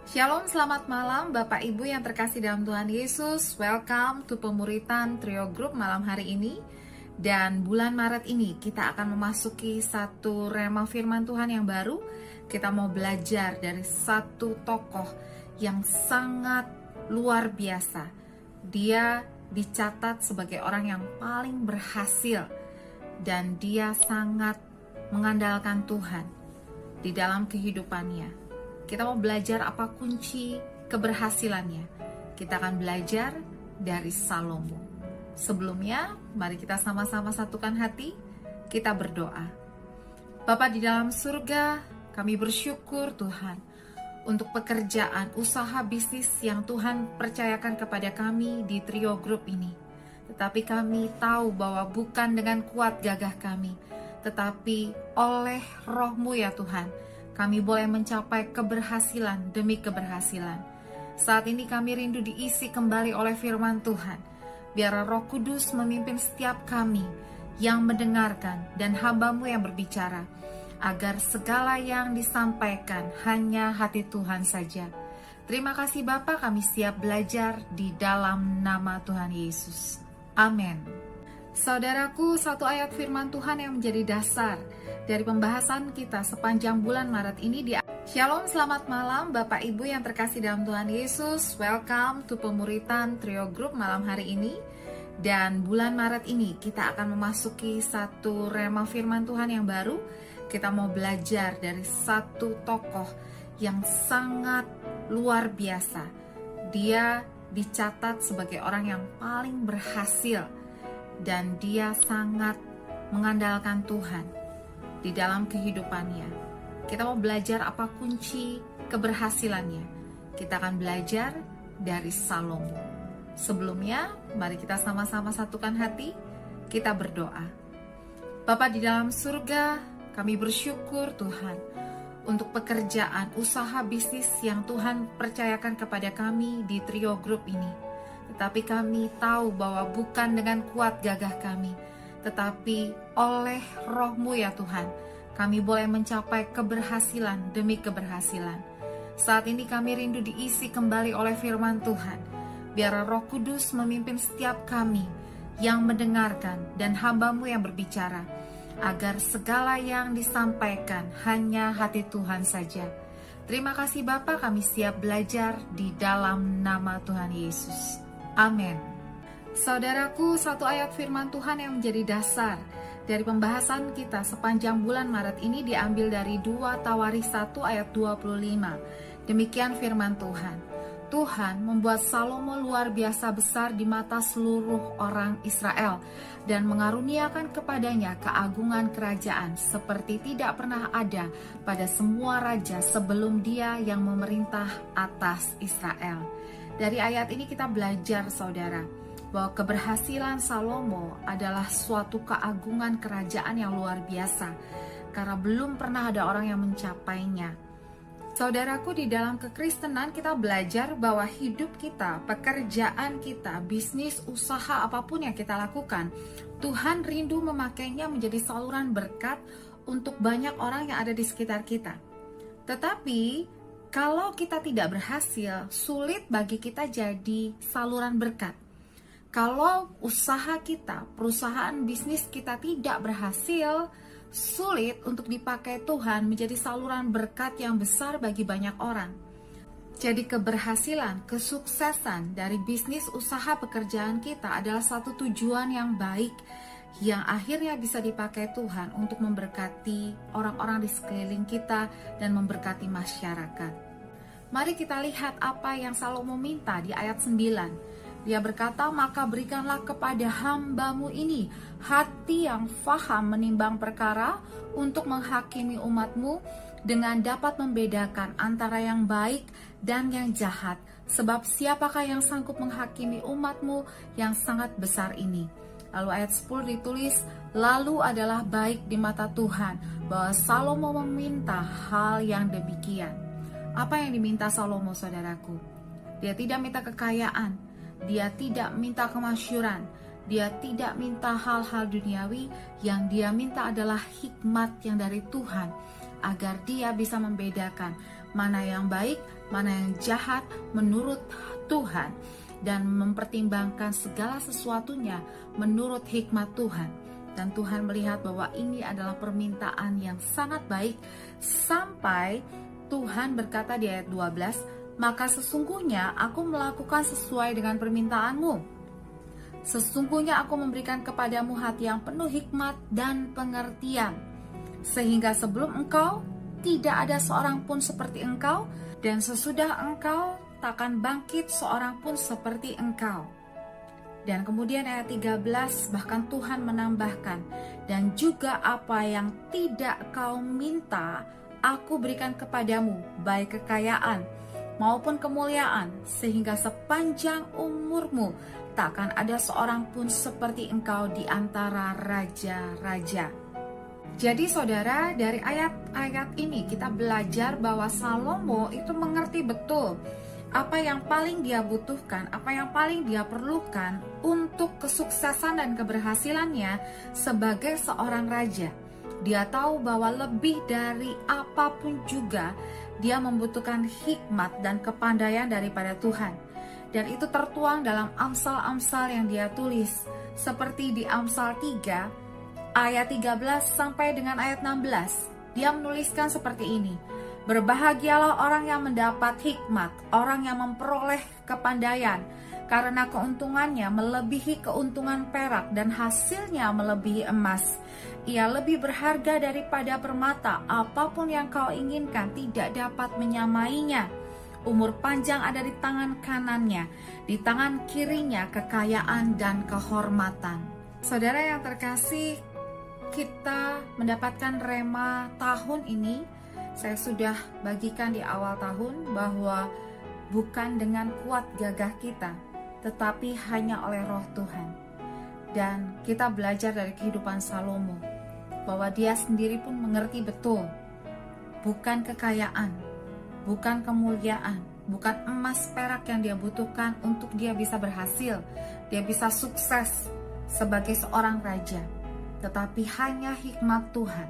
Shalom, selamat malam Bapak Ibu yang terkasih dalam Tuhan Yesus. Welcome to pemuritan Trio Group malam hari ini. Dan bulan Maret ini kita akan memasuki satu rema firman Tuhan yang baru. Kita mau belajar dari satu tokoh yang sangat luar biasa. Dia dicatat sebagai orang yang paling berhasil dan dia sangat mengandalkan Tuhan di dalam kehidupannya. Kita mau belajar apa kunci keberhasilannya. Kita akan belajar dari Salomo. Sebelumnya, mari kita sama-sama satukan hati, kita berdoa. Bapa di dalam surga, kami bersyukur Tuhan untuk pekerjaan, usaha bisnis yang Tuhan percayakan kepada kami di Trio Group ini. Tetapi kami tahu bahwa bukan dengan kuat gagah kami, tetapi oleh Roh-Mu ya Tuhan, kami boleh mencapai keberhasilan demi keberhasilan. Saat ini kami rindu diisi kembali oleh firman Tuhan. Biar Roh Kudus memimpin setiap kami yang mendengarkan dan hamba-Mu yang berbicara, agar segala yang disampaikan hanya hati Tuhan saja. Terima kasih Bapa, kami siap belajar di dalam nama Tuhan Yesus. Amin. Saudaraku, satu ayat firman Tuhan yang menjadi dasar dari pembahasan kita sepanjang bulan Maret ini di Shalom, selamat malam Bapak Ibu yang terkasih dalam Tuhan Yesus. Welcome to pemuritan Trio Group malam hari ini. Dan bulan Maret ini kita akan memasuki satu rema firman Tuhan yang baru. Kita mau belajar dari satu tokoh yang sangat luar biasa. Dia dicatat sebagai orang yang paling berhasil dan dia sangat mengandalkan Tuhan di dalam kehidupannya. Kita mau belajar apa kunci keberhasilannya. Kita akan belajar dari Salomo. Sebelumnya, mari kita sama-sama satukan hati, kita berdoa. Bapa di dalam surga, kami bersyukur Tuhan untuk pekerjaan, usaha bisnis yang Tuhan percayakan kepada kami di Trio Group ini. Tetapi kami tahu bahwa bukan dengan kuat gagah kami, tetapi oleh Roh-Mu ya Tuhan, kami boleh mencapai keberhasilan demi keberhasilan. Saat ini kami rindu diisi kembali oleh firman Tuhan. Biar Roh Kudus memimpin setiap kami yang mendengarkan dan hamba-Mu yang berbicara, agar segala yang disampaikan hanya hati Tuhan saja. Terima kasih Bapa, kami siap belajar di dalam nama Tuhan Yesus. Amin. Saudaraku, satu ayat firman Tuhan yang menjadi dasar dari pembahasan kita sepanjang bulan Maret ini diambil dari 2 Tawarikh 1 ayat 25. Demikian firman Tuhan. Tuhan membuat Salomo luar biasa besar di mata seluruh orang Israel dan mengaruniakan kepadanya keagungan kerajaan seperti tidak pernah ada pada semua raja sebelum dia yang memerintah atas Israel. Dari ayat ini kita belajar saudara, bahwa keberhasilan Salomo adalah suatu keagungan kerajaan yang luar biasa, karena belum pernah ada orang yang mencapainya. Saudaraku, di dalam kekristenan kita belajar bahwa hidup kita, pekerjaan kita, bisnis, usaha apapun yang kita lakukan, Tuhan rindu memakainya menjadi saluran berkat untuk banyak orang yang ada di sekitar kita. Tetapi kalau kita tidak berhasil, sulit bagi kita jadi saluran berkat. Kalau usaha kita, perusahaan bisnis kita tidak berhasil, sulit untuk dipakai Tuhan menjadi saluran berkat yang besar bagi banyak orang. Jadi keberhasilan, kesuksesan dari bisnis, usaha, pekerjaan kita adalah satu tujuan yang baik yang akhirnya bisa dipakai Tuhan untuk memberkati orang-orang di sekeliling kita dan memberkati masyarakat. Mari kita lihat apa yang Salomo minta di ayat 9. Dia berkata, maka berikanlah kepada hamba-Mu ini hati yang faham menimbang perkara untuk menghakimi umat-Mu dengan dapat membedakan antara yang baik dan yang jahat. Sebab siapakah yang sanggup menghakimi umat-Mu yang sangat besar ini? Lalu ayat 10 ditulis, lalu adalah baik di mata Tuhan bahwa Salomo meminta hal yang demikian. Apa yang diminta Salomo saudaraku? Dia tidak minta kekayaan, dia tidak minta kemasyhuran, dia tidak minta hal-hal duniawi. Yang dia minta adalah hikmat yang dari Tuhan, agar dia bisa membedakan mana yang baik, mana yang jahat menurut Tuhan, dan mempertimbangkan segala sesuatunya menurut hikmat Tuhan. Dan Tuhan melihat bahwa ini adalah permintaan yang sangat baik, sampai Tuhan berkata di ayat 12, "Maka sesungguhnya aku melakukan sesuai dengan permintaanmu. Sesungguhnya aku memberikan kepadamu hati yang penuh hikmat dan pengertian, sehingga sebelum engkau tidak ada seorang pun seperti engkau, dan sesudah engkau takkan bangkit seorang pun seperti engkau." Dan kemudian ayat 13 bahkan Tuhan menambahkan, "Dan juga apa yang tidak kau minta, aku berikan kepadamu, baik kekayaan maupun kemuliaan, sehingga sepanjang umurmu takkan ada seorang pun seperti engkau di antara raja-raja." Jadi saudara, dari ayat-ayat ini kita belajar bahwa Salomo itu mengerti betul apa yang paling dia butuhkan, apa yang paling dia perlukan untuk kesuksesan dan keberhasilannya sebagai seorang raja. Dia tahu bahwa lebih dari apapun juga dia membutuhkan hikmat dan kepandaian daripada Tuhan. Dan itu tertuang dalam Amsal-Amsal yang dia tulis, seperti di Amsal 3 ayat 13 sampai dengan ayat 16. Dia menuliskan seperti ini: "Berbahagialah orang yang mendapat hikmat, orang yang memperoleh kepandaian, karena keuntungannya melebihi keuntungan perak dan hasilnya melebihi emas. Ia lebih berharga daripada permata, apapun yang kau inginkan tidak dapat menyamainya. Umur panjang ada di tangan kanannya, di tangan kirinya kekayaan dan kehormatan." Saudara yang terkasih, kita mendapatkan rema tahun ini. Saya sudah bagikan di awal tahun bahwa bukan dengan kuat gagah kita, tetapi hanya oleh Roh Tuhan. Dan kita belajar dari kehidupan Salomo bahwa dia sendiri pun mengerti betul, bukan kekayaan, bukan kemuliaan, bukan emas perak yang dia butuhkan untuk dia bisa berhasil, dia bisa sukses sebagai seorang raja, tetapi hanya hikmat Tuhan,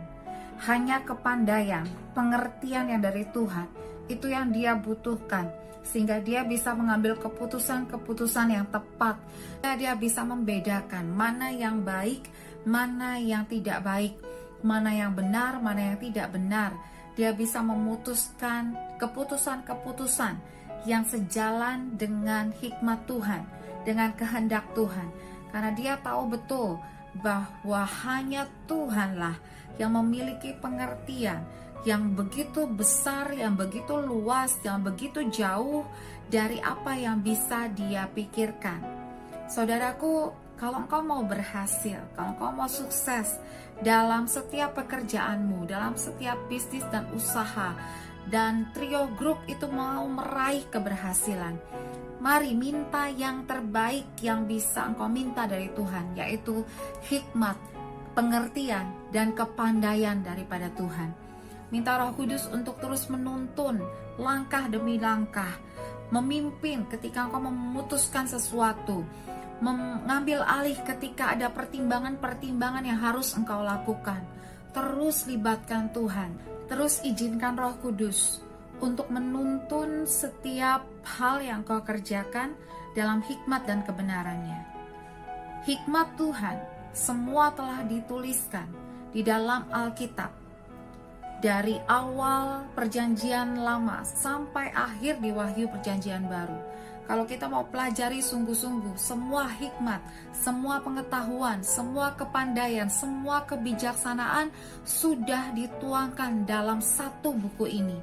hanya kepandaian, pengertian yang dari Tuhan, itu yang dia butuhkan, sehingga dia bisa mengambil keputusan-keputusan yang tepat. Dia bisa membedakan mana yang baik, mana yang tidak baik, mana yang benar, mana yang tidak benar. Dia bisa memutuskan keputusan-keputusan yang sejalan dengan hikmat Tuhan, dengan kehendak Tuhan, karena dia tahu betul bahwa hanya Tuhanlah yang memiliki pengertian yang begitu besar, yang begitu luas, yang begitu jauh dari apa yang bisa dia pikirkan. Saudaraku, kalau engkau mau berhasil, kalau engkau mau sukses dalam setiap pekerjaanmu, dalam setiap bisnis dan usaha, dan Trio Group itu mau meraih keberhasilan, mari minta yang terbaik yang bisa engkau minta dari Tuhan, yaitu hikmat, pengertian, dan kepandaian daripada Tuhan. Minta Roh Kudus untuk terus menuntun langkah demi langkah, memimpin ketika engkau memutuskan sesuatu, mengambil alih ketika ada pertimbangan-pertimbangan yang harus engkau lakukan. Terus libatkan Tuhan, terus izinkan Roh Kudus untuk menuntun setiap hal yang kau kerjakan dalam hikmat dan kebenarannya. Hikmat Tuhan semua telah dituliskan di dalam Alkitab, dari awal perjanjian lama sampai akhir di Wahyu perjanjian baru. Kalau kita mau pelajari sungguh-sungguh, semua hikmat, semua pengetahuan, semua kepandaian, semua kebijaksanaan sudah dituangkan dalam satu buku ini.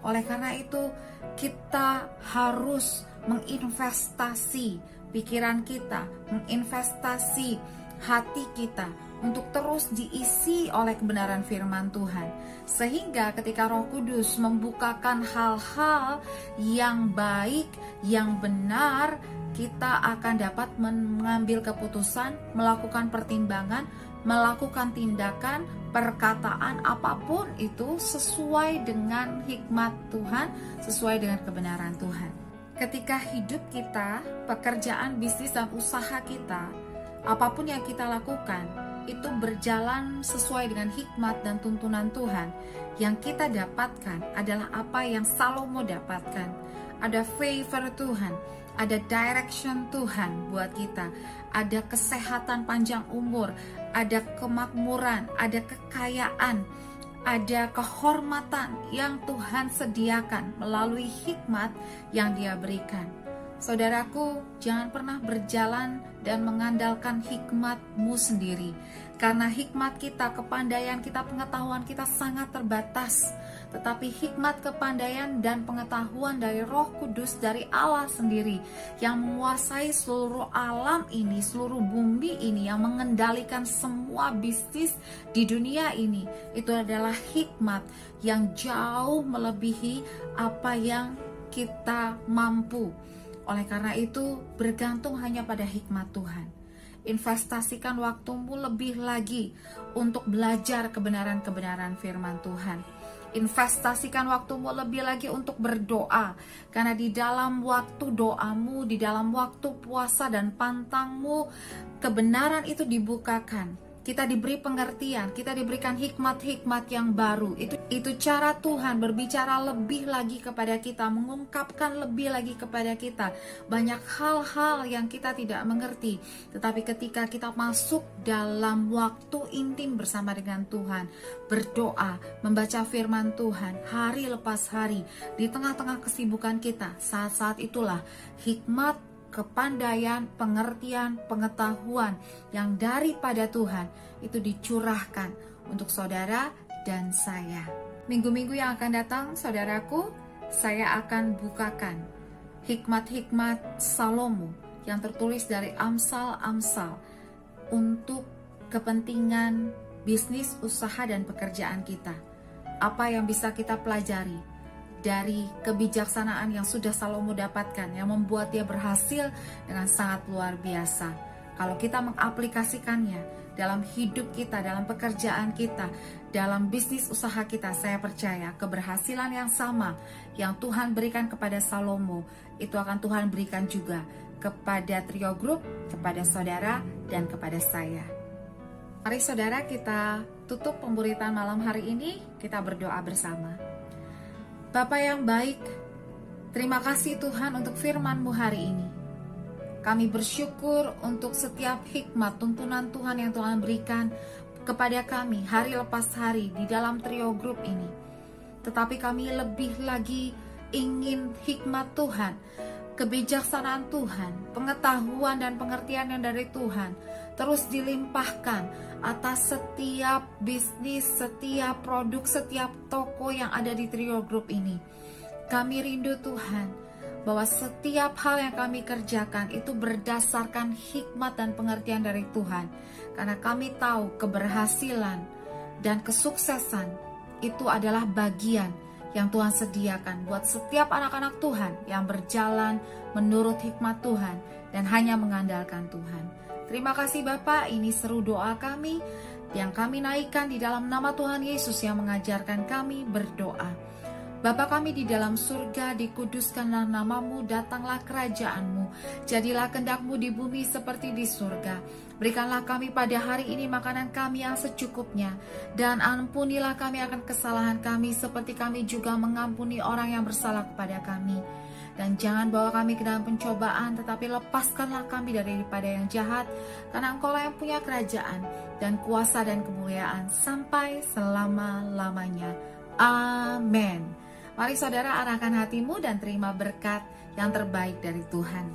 Oleh karena itu, kita harus menginvestasi pikiran kita, menginvestasi hati kita untuk terus diisi oleh kebenaran firman Tuhan. Sehingga ketika Roh Kudus membukakan hal-hal yang baik, yang benar, kita akan dapat mengambil keputusan, melakukan pertimbangan, melakukan tindakan, perkataan apapun itu sesuai dengan hikmat Tuhan, sesuai dengan kebenaran Tuhan. Ketika hidup kita, pekerjaan, bisnis, dan usaha kita, apapun yang kita lakukan, itu berjalan sesuai dengan hikmat dan tuntunan Tuhan, yang kita dapatkan adalah apa yang Salomo dapatkan. Ada favor Tuhan, ada direction Tuhan buat kita, ada kesehatan panjang umur, ada kemakmuran, ada kekayaan, ada kehormatan yang Tuhan sediakan melalui hikmat yang Dia berikan. Saudaraku, jangan pernah berjalan dan mengandalkan hikmatmu sendiri, karena hikmat kita, kepandaian kita, pengetahuan kita sangat terbatas. Tetapi hikmat, kepandaian, dan pengetahuan dari Roh Kudus, dari Allah sendiri yang menguasai seluruh alam ini, seluruh bumi ini, yang mengendalikan semua bisnis di dunia ini, itu adalah hikmat yang jauh melebihi apa yang kita mampu. Oleh karena itu, bergantung hanya pada hikmat Tuhan. Investasikan waktumu lebih lagi untuk belajar kebenaran-kebenaran firman Tuhan. Investasikan waktumu lebih lagi untuk berdoa, karena di dalam waktu doamu, di dalam waktu puasa dan pantangmu, kebenaran itu dibukakan. Kita diberi pengertian, kita diberikan hikmat-hikmat yang baru. Itu cara Tuhan berbicara lebih lagi kepada kita, mengungkapkan lebih lagi kepada kita banyak hal-hal yang kita tidak mengerti. Tetapi ketika kita masuk dalam waktu intim bersama dengan Tuhan, berdoa, membaca firman Tuhan hari lepas hari, di tengah-tengah kesibukan kita, saat-saat itulah hikmat, kepandaian, pengertian, pengetahuan yang daripada Tuhan itu dicurahkan untuk saudara dan saya. Minggu-minggu yang akan datang, saudaraku, saya akan bukakan hikmat-hikmat Salomo yang tertulis dari Amsal-Amsal untuk kepentingan bisnis, usaha, dan pekerjaan kita. Apa yang bisa kita pelajari dari kebijaksanaan yang sudah Salomo dapatkan, yang membuat dia berhasil dengan sangat luar biasa. Kalau kita mengaplikasikannya dalam hidup kita, dalam pekerjaan kita, dalam bisnis usaha kita, saya percaya keberhasilan yang sama yang Tuhan berikan kepada Salomo, itu akan Tuhan berikan juga kepada Trio Group, kepada saudara, dan kepada saya. Mari saudara, kita tutup pemberitaan malam hari ini, kita berdoa bersama. Bapa yang baik, terima kasih Tuhan untuk firman-Mu hari ini. Kami bersyukur untuk setiap hikmat tuntunan Tuhan yang Tuhan berikan kepada kami hari lepas hari di dalam Trio Group ini. Tetapi kami lebih lagi ingin hikmat Tuhan, kebijaksanaan Tuhan, pengetahuan dan pengertian yang dari Tuhan terus dilimpahkan atas setiap bisnis, setiap produk, setiap toko yang ada di Trio Group ini. Kami rindu Tuhan bahwa setiap hal yang kami kerjakan itu berdasarkan hikmat dan pengertian dari Tuhan. Karena kami tahu keberhasilan dan kesuksesan itu adalah bagian yang Tuhan sediakan buat setiap anak-anak Tuhan yang berjalan menurut hikmat Tuhan dan hanya mengandalkan Tuhan. Terima kasih Bapak, ini seru doa kami yang kami naikkan di dalam nama Tuhan Yesus yang mengajarkan kami berdoa. Bapa kami di dalam surga, dikuduskanlah namamu, datanglah kerajaanmu, jadilah kehendak-Mu di bumi seperti di surga. Berikanlah kami pada hari ini makanan kami yang secukupnya, dan ampunilah kami akan kesalahan kami seperti kami juga mengampuni orang yang bersalah kepada kami. Dan jangan bawa kami ke dalam pencobaan, tetapi lepaskanlah kami daripada yang jahat, karena Engkau-lah yang punya kerajaan dan kuasa dan kemuliaan sampai selama-lamanya. Amin. Mari saudara, arahkan hatimu dan terima berkat yang terbaik dari Tuhan.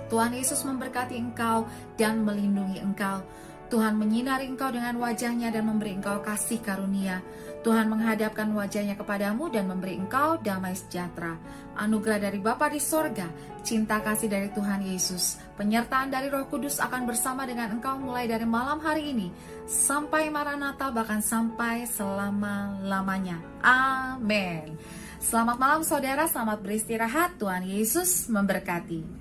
Tuhan Yesus memberkati engkau dan melindungi engkau. Tuhan menyinari engkau dengan wajahnya dan memberi engkau kasih karunia. Tuhan menghadapkan wajahnya kepadamu dan memberi engkau damai sejahtera. Anugerah dari Bapa di sorga, cinta kasih dari Tuhan Yesus, penyertaan dari Roh Kudus akan bersama dengan engkau mulai dari malam hari ini sampai Maranatha, bahkan sampai selama-lamanya. Amin. Selamat malam saudara, selamat beristirahat. Tuhan Yesus memberkati.